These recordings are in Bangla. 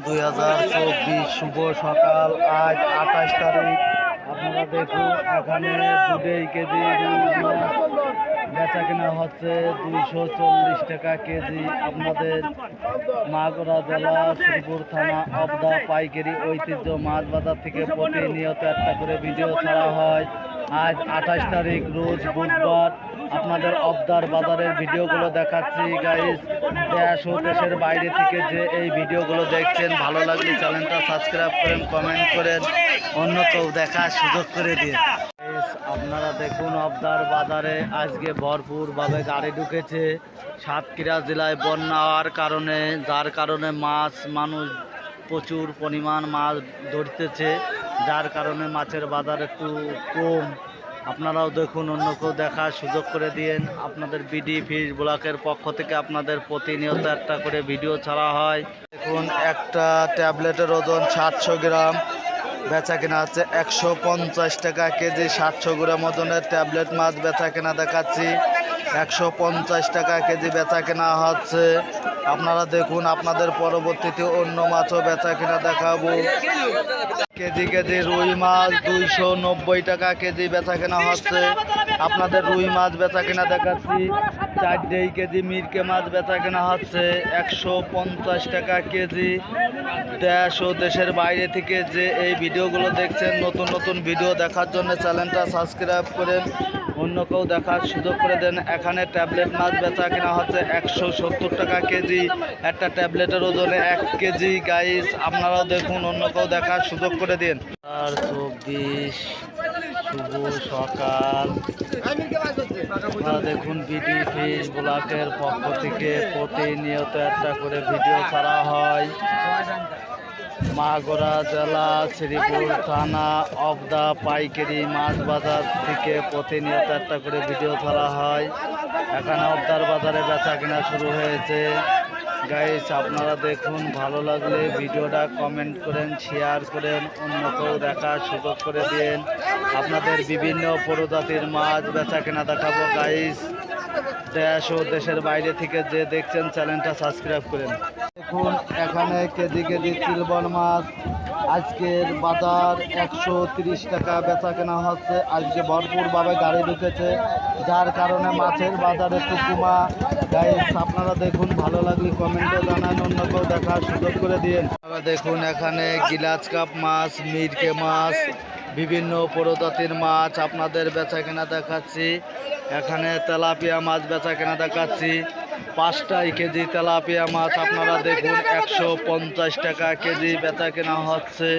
2024 শুভ সকাল। আজ 28 তারিখ। আপনারা দেখুন এখানে 2 কেজি বেচা কেনা হচ্ছে 240 টাকা কেজি। আপনাদের মাগুরা জেলা শ্রীপুর থানা অবদা পাইকারি ঐতিহ্য মাছ বাজার থেকে প্রতিনিয়ত একটা করে ভিডিও ছাড়া হয়। আজ 28 তারিখ রোজ বুধবার। আপনাদের অবদার বাজারের ভিডিওগুলো দেখাচ্ছি গাইস। দেশ ও দেশের বাইরে থেকে যে এই ভিডিওগুলো দেখছেন, ভালো লাগলে চ্যানেলটা সাবস্ক্রাইব করেন, কমেন্ট করেন, অন্য কেউ দেখার সুযোগ করে দিন। আপনারা দেখুন অবদার বাজারে আজকে ভরপুরভাবে গাড়ি ঢুকেছে। সাতক্ষীরা জেলায় বন্যা হওয়ার কারণে, যার কারণে মানুষ প্রচুর পরিমাণ মাছ ধরতেছে, যার কারণে মাছের বাজার একটু কম। আপনারাও দেখুন, অন্য কেউ দেখার সুযোগ করে দিন। আপনাদের বিডি ফিশ ব্লকের পক্ষ থেকে আপনাদের প্রতিনিয়ত একটা করে ভিডিও ছাড়া হয়। দেখুন একটা ট্যাবলেটের ওজন 700 গ্রাম, বেচা কেনা হচ্ছে 150 টাকা কেজি। 700 গ্রাম ওজনের ট্যাবলেট মাছ বেচা কেনা দেখাচ্ছি 150 টাকা কেজি বেচা কেনা হচ্ছে। আপনারা দেখুন, আপনাদের পরবর্তীতে অন্য মাছও বেচা কেনা দেখাবো। কেজি কেজি রুই মাছ 290 টাকা কেজি বেচা কেনা হচ্ছে। আপনাদের রুই মাছ বেচা কেনা দেখাচ্ছি। 4 কেজি মিরকে মাছ বেচা কেনা হচ্ছে 150 টাকা কেজি। দেশ ও দেশের বাইরে থেকে যে এই ভিডিওগুলো দেখছেন, নতুন নতুন ভিডিও দেখার জন্য চ্যানেলটা সাবস্ক্রাইব করেন, অন্য কেউ দেখার সুযোগ করে দেন। এখানে ট্যাবলেট মাছ বেচা কেনা হচ্ছে 170 টাকা কেজি। একটা ট্যাবলেটের ওজনে 1 কেজি গাইস। আপনারাও দেখুন, অন্য কেউ দেখার সুযোগ করে দিন। 24 শুভ সকাল। আপনারা দেখুন বিডি ফিশ ব্লকের পক্ষ থেকে প্রতিনিয়ত একটা করে ভিডিও ছাড়া হয়। মাগুরা জেলা শ্রীপুর থানা অবদা পাইকারি মাছ বাজার থেকে প্রতিনিয়ত একটা করে ভিডিও ছাড়া হয়। এখানে অবদার বাজারে বেচা কেনা শুরু হয়েছে গাইস। আপনারা দেখুন, ভালো লাগলে ভিডিওটা কমেন্ট করেন, শেয়ার করেন, অন্য কেউ দেখার সুযোগ করে দিন। আপনাদের বিভিন্ন প্রজাতির মাছ বেচা কেনা দেখাবো গাইস। দেশ ও দেশের বাইরে থেকে যে দেখছেন, চ্যানেলটা সাবস্ক্রাইব করেন। দেখুন এখানে কেজি কেজি সিলভার মাছ আজকের বাজার 130 টাকা বেচা কেনা হচ্ছে। আজকে ভরপুরভাবে গাড়ি ঢুকেছে, যার কারণে মাছের বাজার একটু কমা গাইস। আপনারা দেখুন, ভালো লাগলে কমেন্টে জানান, অন্য কেউ দেখার সুযোগ করে দিন। আপনারা দেখুন এখানে গিলাস কাপ মাছ, মিরকে মাছ, বিভিন্ন প্রজাতির মাছ আপনাদের বেচা কেনা দেখাচ্ছি। এখানে তেলাপিয়া মাছ বেচা কেনা দেখাচ্ছি 5 কেজি তেলাপিয়া মাছ। আপনারা দেখুন 150 টাকা কেজি বেচা কেনা হচ্ছে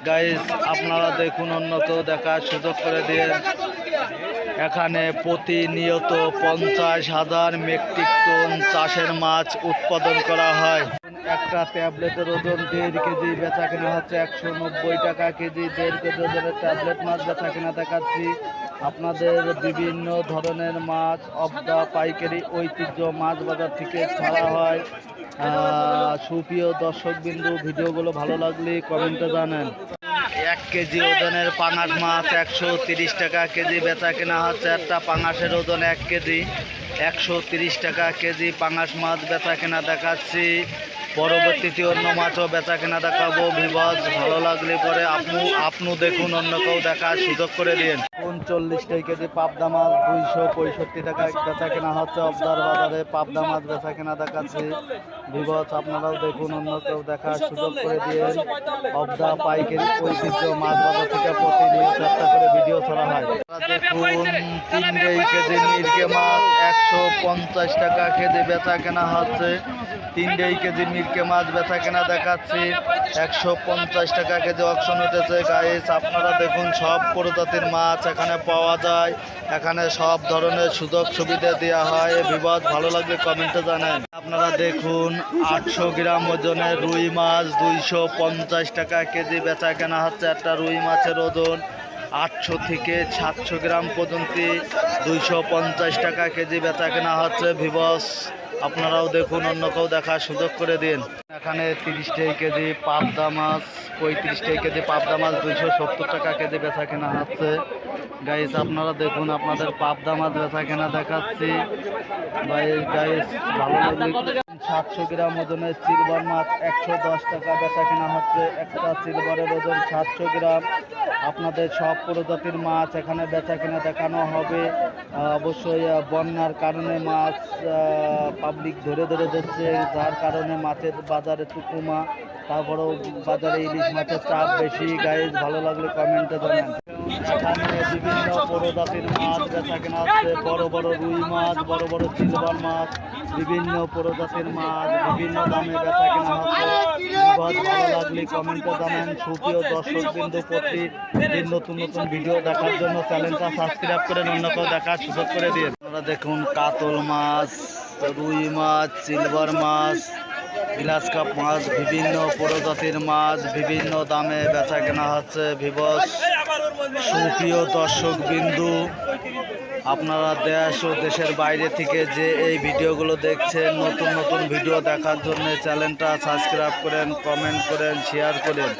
গাইস। আপনারা দেখুন, অন্য কেউ দেখার সুযোগ করে দিয়ে। এখানে প্রতিনিয়ত 50,000 মেট্রিক টন চাষের মাছ উৎপাদন করা হয়। একটা ট্যাবলেটের ওজন 1.5 কেজি বেচা কেনা হচ্ছে 190 টাকা কেজি। 1.5 কেজি ওজনের ট্যাবলেট মাছ বেচা কেনা দেখাচ্ছি। আপনাদের বিভিন্ন ধরনের মাছ অবদা পাইকারি ঐতিহ্য মাছ বাজার থেকে ছাড়া হয়। সুপ্রিয় দর্শকবিন্দু, ভিডিওগুলো ভালো লাগলে কমেন্টে জানান। 1 কেজি ওজনের পাঙাশ মাছ 130 টাকা কেজি বেচা কেনা হচ্ছে। একটা পাঙাশের ওজন 1 কেজি, 130 টাকা কেজি পাঙাশ মাছ বেচা কেনা দেখাচ্ছি। পরবর্তীতে অন্য মাছও বেচা কেনা দেখাবো ভিউয়ার্স। ভালো লাগলে পরে আপনি দেখুন, অন্য কেউ দেখার সুযোগ করে দিন। 39 কেজি পাবদা মাছ 265 টাকা বেচা কেনা হচ্ছে অবদার বাজারে। পাবদা মাছ বেচা কেনা দেখাচ্ছি ভিউয়ার্স। আপনারাও দেখুন, অন্য কেউ দেখার সুযোগ করে দিন। অবদা পাইকারি ঐতিহ্য মাছ বাজার থেকে প্রতিনিয়ত একটা করে ভিডিও ছাড়া হয়। দেখুন 3 কেজি মিরকে মাছ 150 টাকা কেজি বেচা কেনা হচ্ছে। 3 কেজি মিরকে মাছ বেচা কেনা দেখাচ্ছি 150 টাকা কেজি অকশন উঠেছে গাইস। আপনারা দেখুন, সব প্রজাতির মাছ এখানে পাওয়া যায়। এখানে সব ধরনের সুযোগ সুবিধা দেওয়া হয় ভিউয়ার্স। ভালো লাগবে কমেন্টে জানান। আপনারা দেখুন 800 গ্রাম ওজনের রুই মাছ 250 টাকা কেজি বেচা কেনা হচ্ছে। একটা রুই মাছের ওজন 800 থেকে 700 গ্রাম পর্যন্ত 250 টাকা কেজি বেচা কেনা হচ্ছে ভিউয়ার্স। আপনারাও দেখুন, অন্য কেউ দেখার সুযোগ করে দিন। এখানে 30 কেজি পাবদা মাছ, 35 কেজি পাবদা মাছ 270 টাকা কেজি বেচা কেনা হচ্ছে গাইস। আপনারা দেখুন, আপনাদের পাবদা মাছ বেচা কেনা দেখাচ্ছি গাইস। ভালো লাগলে 700 গ্রাম ওজনের সিলভার মাছ 110 টাকা বেচা কেনা হচ্ছে। একটা সিলভারের ওজন 700 গ্রাম। আপনাদের সব প্রজাতির মাছ এখানে বেচা কেনা দেখানো হবে। অবশ্যই বন্যার কারণে মাছ পাবলিক ধরে ধরে যাচ্ছে, যার কারণে মাছের বাজারে টুকুমা, তারপরেও বাজারে ইলিশ মাছের চাপ বেশি। গাইজ ভালো লাগলে কমেন্টে জানান। এখানে বিভিন্ন প্রজাতির মাছ বেচা কেনা হচ্ছে। বড় বড় রুই মাছ, বড় বড় সিলভার মাছ, বিভিন্ন প্রজাতির মাছ বিভিন্ন দামে বেচা কেনা হচ্ছে। ভালো লাগলে কমেন্টে জানান। সুপ্রিয় দর্শক বিন্দু, প্রতিদিন নতুন নতুন ভিডিও দেখার জন্য চ্যানেলটা সাবস্ক্রাইব করে অন্য কেউ দেখার সুযোগ করে দিন। আপনারা দেখুন কাতল মাছ, রুই মাছ, সিলভার মাছ, গ্লাস কাপ মাছ, বিভিন্ন প্রজাতির মাছ বিভিন্ন দামে বেচা কেনা হচ্ছে। ভিউয়ার্স, সুপ্রিয় দর্শক বিন্দু, আপনারা দেশ ও দেশের বাইরে থেকে যে এই ভিডিওগুলো দেখছেন, নতুন নতুন ভিডিও দেখার জন্য চ্যানেলটা সাবস্ক্রাইব করেন, কমেন্ট করেন, শেয়ার করেন।